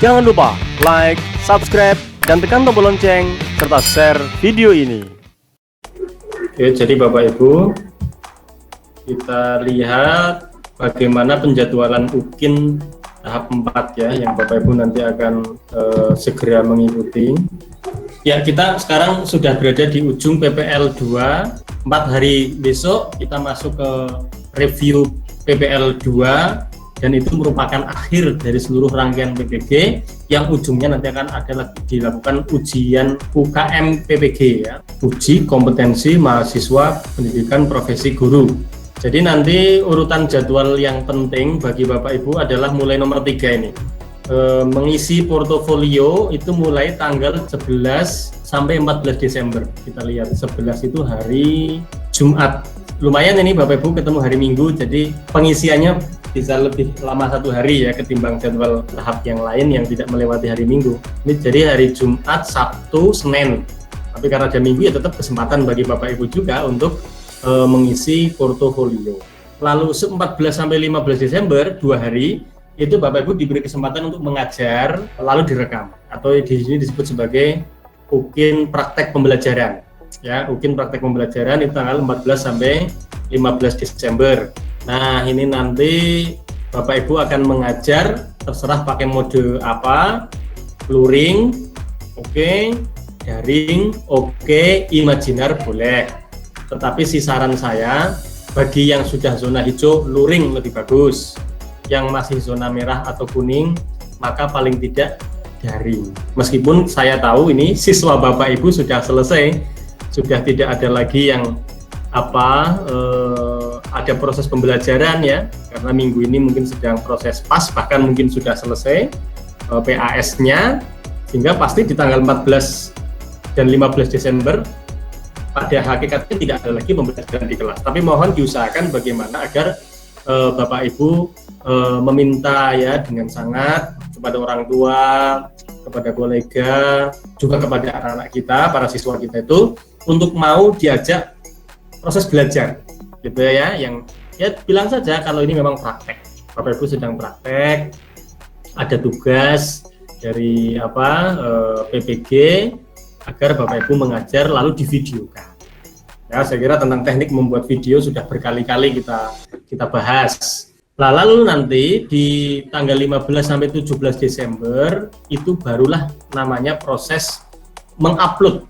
Jangan lupa like, subscribe, dan tekan tombol lonceng, serta share video ini. Oke, jadi Bapak Ibu, kita lihat bagaimana penjadwalan UKIN tahap 4 ya, yang Bapak Ibu nanti akan segera mengikuti. Ya, kita sekarang sudah berada di ujung PPL 2. 4 hari besok kita masuk ke review PPL 2, dan itu merupakan akhir dari seluruh rangkaian PPG yang ujungnya nanti akan ada dilakukan ujian UKM PPG ya, uji kompetensi mahasiswa pendidikan profesi guru. Jadi nanti urutan jadwal yang penting bagi Bapak Ibu adalah mulai nomor 3 ini. Mengisi portofolio itu mulai tanggal 11 sampai 14 Desember. Kita lihat 11 itu hari Jumat. Lumayan ini Bapak Ibu ketemu hari Minggu, jadi pengisiannya bisa lebih lama 1 hari ya ketimbang jadwal tahap yang lain yang tidak melewati hari Minggu. Ini jadi hari Jumat, Sabtu, Senin. Tapi karena ada Minggu ya tetap kesempatan bagi Bapak Ibu juga untuk mengisi portofolio. Lalu 14 sampai 15 Desember 2 hari itu Bapak Ibu diberi kesempatan untuk mengajar lalu direkam, atau di sini disebut sebagai UKIN praktek pembelajaran. Ya, UKIN praktek pembelajaran itu tanggal 14 sampai 15 Desember. Nah, ini nanti Bapak Ibu akan mengajar terserah pakai mode apa, luring, oke, daring, oke, imajinar boleh. Tetapi si saran saya, bagi yang sudah zona hijau, luring lebih bagus. Yang masih zona merah atau kuning, maka paling tidak daring. Meskipun saya tahu ini siswa Bapak Ibu sudah selesai, sudah tidak ada lagi yang ada proses pembelajaran ya, karena minggu ini mungkin sedang proses PAS, bahkan mungkin sudah selesai PAS-nya, sehingga pasti di tanggal 14 dan 15 Desember pada hakikatnya tidak ada lagi pembelajaran di kelas. Tapi mohon diusahakan bagaimana agar Bapak Ibu meminta ya dengan sangat kepada orang tua, kepada kolega, juga kepada anak-anak kita, para siswa kita itu untuk mau diajak proses belajar, gitu ya. Yang ya bilang saja kalau ini memang praktek, Bapak Ibu sedang praktek, ada tugas dari PPG agar Bapak Ibu mengajar lalu divideokan. Ya, saya kira tentang teknik membuat video sudah berkali-kali kita bahas. Lalu nanti di tanggal 15 sampai 17 Desember itu barulah namanya proses mengupload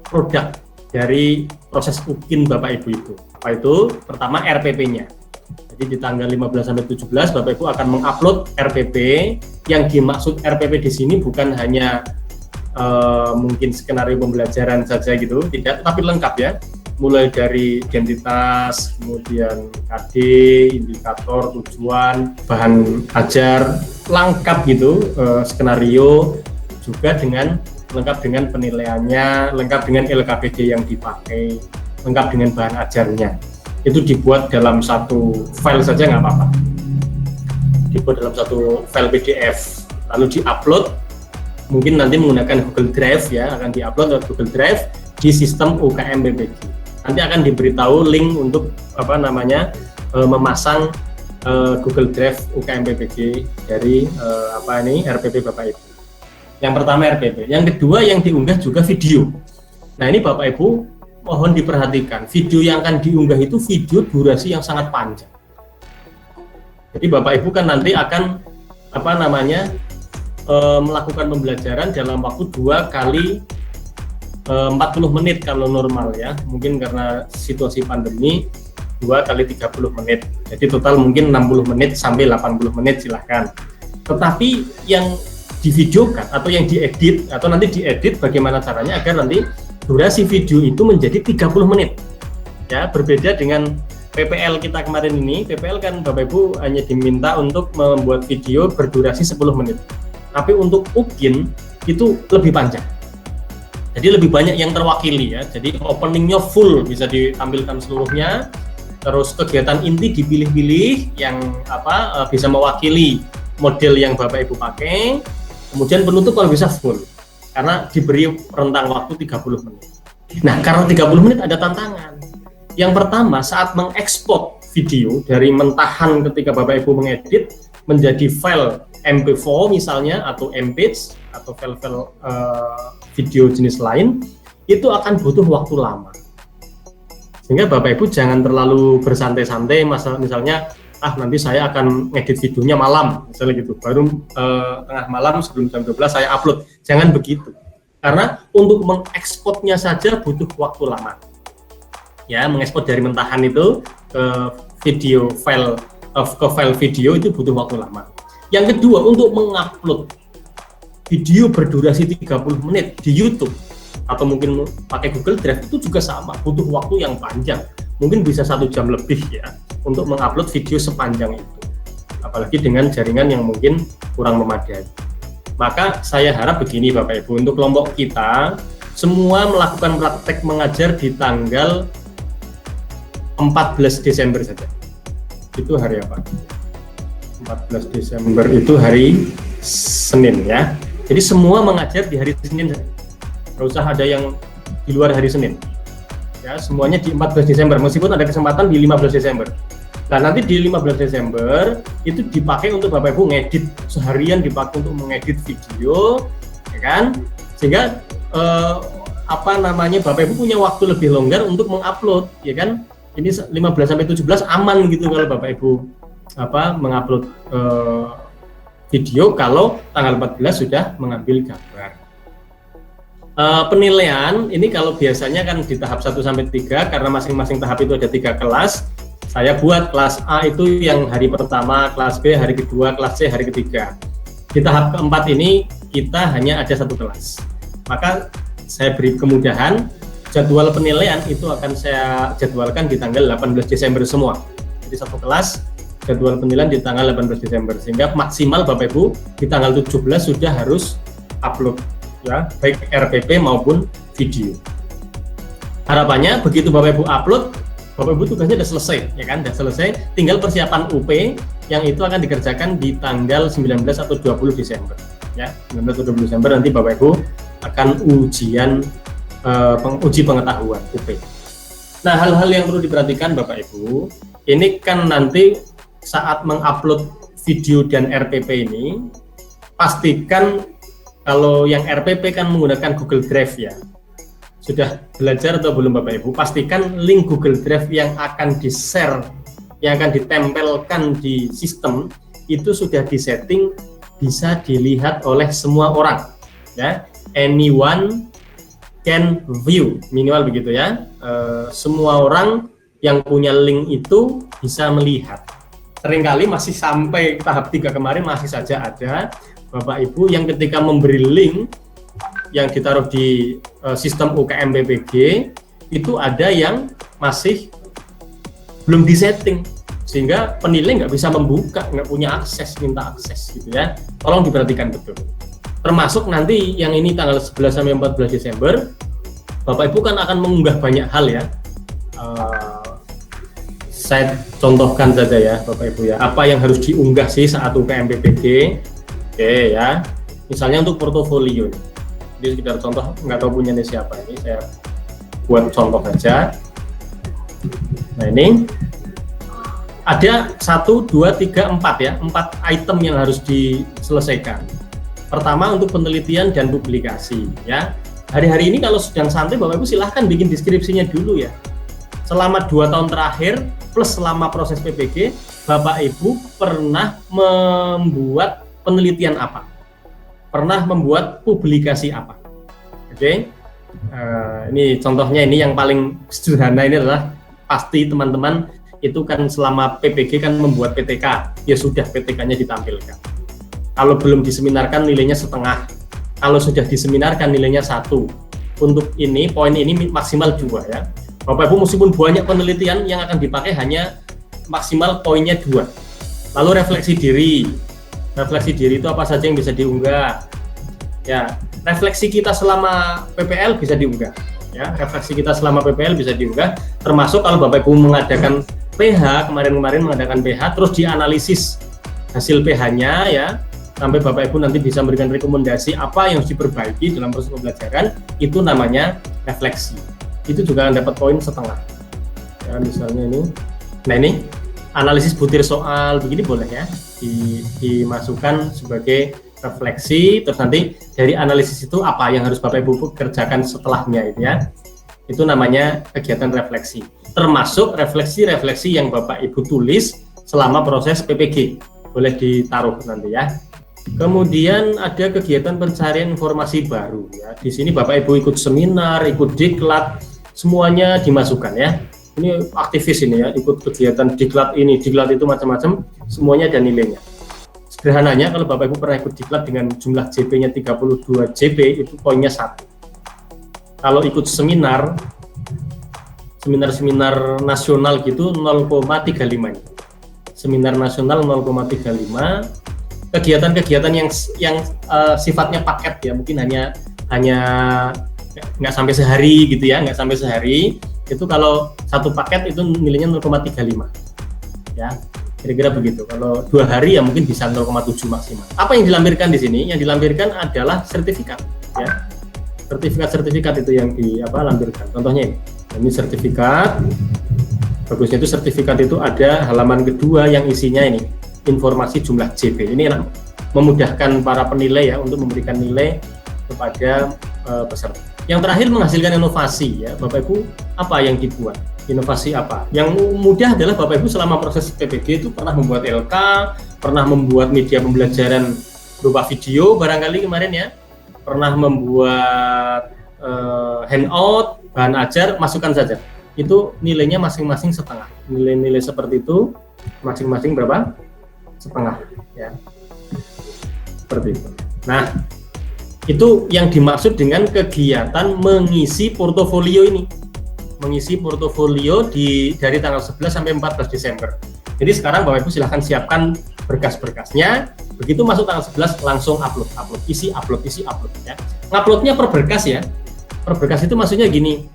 produk dari proses UKIN Bapak Ibu itu. Apa itu? Pertama RPP-nya. Jadi di tanggal 15 sampai 17 Bapak Ibu akan mengupload RPP. Yang dimaksud RPP di sini bukan hanya mungkin skenario pembelajaran saja gitu, tidak, tapi lengkap ya. Mulai dari identitas, kemudian KD, indikator, tujuan, bahan ajar, lengkap gitu, skenario juga lengkap dengan penilaiannya, lengkap dengan LKPD yang dipakai, lengkap dengan bahan ajarnya. Itu dibuat dalam satu file saja nggak apa-apa. Dibuat dalam satu file PDF, lalu diupload, mungkin nanti menggunakan Google Drive ya, akan diupload lewat Google Drive di sistem UKM PPG. Nanti akan diberitahu link untuk memasang Google Drive UKM PPG dari RPP Bapak Ibu. Yang pertama RPP, yang kedua yang diunggah juga video. Nah ini Bapak Ibu mohon diperhatikan, video yang akan diunggah itu video durasi yang sangat panjang. Jadi Bapak Ibu kan nanti akan melakukan pembelajaran dalam waktu 2 kali 40 menit kalau normal ya, mungkin karena situasi pandemi 2 kali 30 menit, jadi total mungkin 60 menit sampai 80 menit silahkan. Tetapi yang divideokan atau yang diedit atau nanti diedit bagaimana caranya agar nanti durasi video itu menjadi 30 menit ya, berbeda dengan PPL kita kemarin ini. PPL kan Bapak Ibu hanya diminta untuk membuat video berdurasi 10 menit, tapi untuk UKIN itu lebih panjang. Jadi lebih banyak yang terwakili ya. Jadi openingnya full bisa ditampilkan seluruhnya. Terus kegiatan inti dipilih-pilih yang bisa mewakili model yang Bapak Ibu pakai. Kemudian penutup kalau bisa full. Karena diberi rentang waktu 30 menit. Nah, karena 30 menit ada tantangan. Yang pertama, saat mengekspor video dari mentahan ketika Bapak Ibu mengedit menjadi file MP4 misalnya, atau MPEG, atau file-file video jenis lain, itu akan butuh waktu lama. Sehingga Bapak Ibu jangan terlalu bersantai-santai, misalnya nanti saya akan ngedit videonya malam, misalnya gitu, baru tengah malam sebelum jam 12 saya upload. Jangan begitu, karena untuk mengekspornya saja butuh waktu lama. Ya, mengekspor dari mentahan itu ke video file, ke file video itu butuh waktu lama. Yang kedua, untuk mengupload video berdurasi 30 menit di YouTube atau mungkin pakai Google Drive itu juga sama, butuh waktu yang panjang, mungkin bisa 1 jam lebih ya untuk mengupload video sepanjang itu, apalagi dengan jaringan yang mungkin kurang memadai. Maka saya harap begini Bapak Ibu, untuk kelompok kita semua melakukan praktek mengajar di tanggal 14 Desember saja. Itu hari apa? 14 Desember itu hari Senin ya. Jadi semua mengajar di hari Senin saja. Nggak usah ada yang di luar hari Senin. Ya, semuanya di 14 Desember, meskipun ada kesempatan di 15 Desember. Nah, nanti di 15 Desember itu dipakai untuk Bapak Ibu ngedit, seharian dipakai untuk mengedit video, ya kan? Sehingga Bapak Ibu punya waktu lebih longgar untuk mengupload, ya kan? Ini 15 sampai 17 aman gitu kalau Bapak Ibu mengupload video kalau tanggal 14 sudah mengambil gambar. Penilaian ini kalau biasanya kan di tahap 1 sampai 3, karena masing-masing tahap itu ada 3 kelas. Saya buat kelas A itu yang hari pertama, kelas B hari kedua, kelas C hari ketiga. Di tahap keempat ini kita hanya ada 1 kelas. Maka saya beri kemudahan, jadwal penilaian itu akan saya jadwalkan di tanggal 18 Desember semua. Jadi 1 kelas, jadwal penilaian di tanggal 18 Desember. Sehingga maksimal Bapak Ibu di tanggal 17 sudah harus upload, ya, baik RPP maupun video. Harapannya begitu Bapak Ibu upload, Bapak Ibu tugasnya sudah selesai, ya kan? Sudah selesai, tinggal persiapan UP yang itu akan dikerjakan di tanggal 19 atau 20 Desember. Ya, 19 atau 20 Desember nanti Bapak Ibu akan uji pengetahuan UP. Nah, hal-hal yang perlu diperhatikan Bapak Ibu, ini kan nanti saat mengupload video dan RPP ini, pastikan kalau yang RPP kan menggunakan Google Drive ya. Sudah belajar atau belum Bapak Ibu? Pastikan link Google Drive yang akan di-share, yang akan ditempelkan di sistem, itu sudah disetting bisa dilihat oleh semua orang. Ya, anyone can view, minimal begitu ya. Semua orang yang punya link itu bisa melihat. Seringkali masih sampai tahap 3 kemarin masih saja ada Bapak Ibu yang ketika memberi link yang ditaruh di sistem UKM PPG itu ada yang masih belum disetting, sehingga penilai nggak bisa membuka, nggak punya akses, minta akses gitu ya. Tolong diperhatikan betul. Termasuk nanti yang ini tanggal 11 sampai 14 Desember, Bapak Ibu kan akan mengunggah banyak hal ya. Saya contohkan saja ya Bapak Ibu ya, apa yang harus diunggah sih saat UKM PPG. Oke ya, misalnya untuk portofolio. Jadi sekedar contoh, nggak tahu punyanya siapa, ini saya buat contoh aja. Nah ini ada 1, 2, 3, 4 ya, 4 item yang harus diselesaikan. Pertama untuk penelitian dan publikasi ya. Hari-hari ini kalau sedang santai Bapak Ibu silahkan bikin deskripsinya dulu ya. Selama 2 tahun terakhir plus selama proses PPG, Bapak Ibu pernah membuat penelitian apa? Pernah membuat publikasi apa? Oke. Ini contohnya, ini yang paling sederhana ini adalah pasti teman-teman itu kan selama PPG kan membuat PTK, ya sudah PTK-nya ditampilkan. Kalau belum diseminarkan nilainya setengah, kalau sudah diseminarkan nilainya 1. Untuk ini, poin ini maksimal 2 ya. Bapak Ibu meskipun banyak penelitian yang akan dipakai hanya maksimal poinnya 2. Lalu refleksi diri. Refleksi diri itu apa saja yang bisa diunggah? Ya, refleksi kita selama PPL bisa diunggah. Ya, refleksi kita selama PPL bisa diunggah. Termasuk kalau Bapak Ibu mengadakan PH, kemarin-kemarin mengadakan PH, terus dianalisis hasil PH-nya ya, sampai Bapak Ibu nanti bisa memberikan rekomendasi apa yang harus diperbaiki dalam proses pembelajaran, itu namanya refleksi. Itu juga akan dapat poin setengah. Ya, misalnya ini. Nah ini analisis butir soal begini boleh ya, dimasukkan sebagai refleksi. Terus nanti dari analisis itu apa yang harus Bapak Ibu kerjakan setelahnya itu ya, itu namanya kegiatan refleksi, termasuk refleksi-refleksi yang Bapak Ibu tulis selama proses PPG, boleh ditaruh nanti ya. Kemudian ada kegiatan pencarian informasi baru ya. Di sini Bapak Ibu ikut seminar, ikut diklat, semuanya dimasukkan ya. Ini aktivis ini ya, ikut kegiatan diklat ini, diklat itu macam-macam, semuanya ada nilainya. Sederhananya kalau Bapak Ibu pernah ikut diklat dengan jumlah JP-nya 32 JP itu poinnya 1. Kalau ikut seminar nasional gitu 0,35. Seminar nasional 0,35. Kegiatan-kegiatan yang sifatnya paket ya, mungkin hanya nggak sampai sehari gitu ya, nggak sampai sehari, itu kalau satu paket itu nilainya 0,35 ya, kira-kira begitu. Kalau 2 hari ya mungkin bisa 0,7 maksimal. Apa yang dilampirkan di sini? Yang dilampirkan adalah sertifikat ya, sertifikat itu yang dilampirkan. Contohnya ini sertifikat, bagusnya itu sertifikat itu ada halaman kedua yang isinya ini informasi jumlah JP. Ini memudahkan para penilai ya untuk memberikan nilai kepada peserta. Yang terakhir menghasilkan inovasi ya, Bapak Ibu apa yang dibuat? Inovasi apa? Yang mudah adalah Bapak Ibu selama proses PPG itu pernah membuat LK, pernah membuat media pembelajaran berupa video barangkali kemarin ya, pernah membuat handout, bahan ajar, masukkan saja. Itu nilainya masing-masing setengah. Nilai-nilai seperti itu masing-masing berapa? Setengah ya, seperti itu. Nah, itu yang dimaksud dengan kegiatan mengisi portofolio ini, mengisi portofolio dari tanggal 11 sampai 14 Desember. Jadi sekarang Bapak Ibu silahkan siapkan berkas-berkasnya, begitu masuk tanggal 11 langsung isi upload ya. Nguploadnya per berkas ya, per berkas itu maksudnya gini,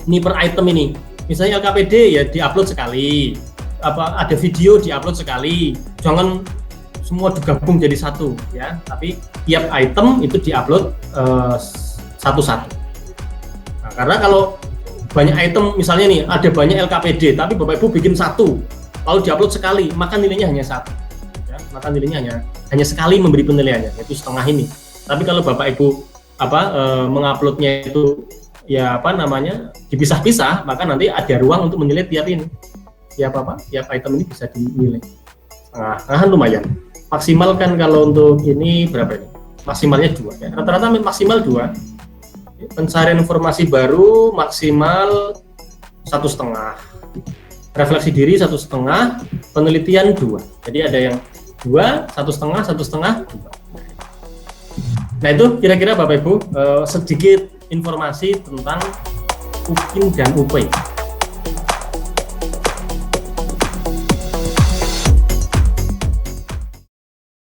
ini per item ini, misalnya LKPD ya diupload sekali, ada video diupload sekali, jangan semua digabung jadi satu ya, tapi tiap item itu diupload satu-satu. Nah, karena kalau banyak item, misalnya nih ada banyak LKPD tapi Bapak Ibu bikin satu lalu diupload sekali, maka nilainya hanya satu ya, maka nilainya hanya sekali memberi penilaiannya, yaitu setengah ini. Tapi kalau Bapak Ibu menguploadnya itu ya dipisah-pisah, maka nanti ada ruang untuk menilai tiap item ini bisa dinilai. Nah, lumayan. Maksimal kan kalau untuk ini berapa ini? Maksimalnya 2 ya. Rata-rata maksimal 2. Pencarian informasi baru maksimal 1,5. Refleksi diri 1,5, penelitian 2. Jadi ada yang 2, 1,5, 1,5, 2. Nah, itu kira-kira Bapak Ibu sedikit informasi tentang UKIN dan UP.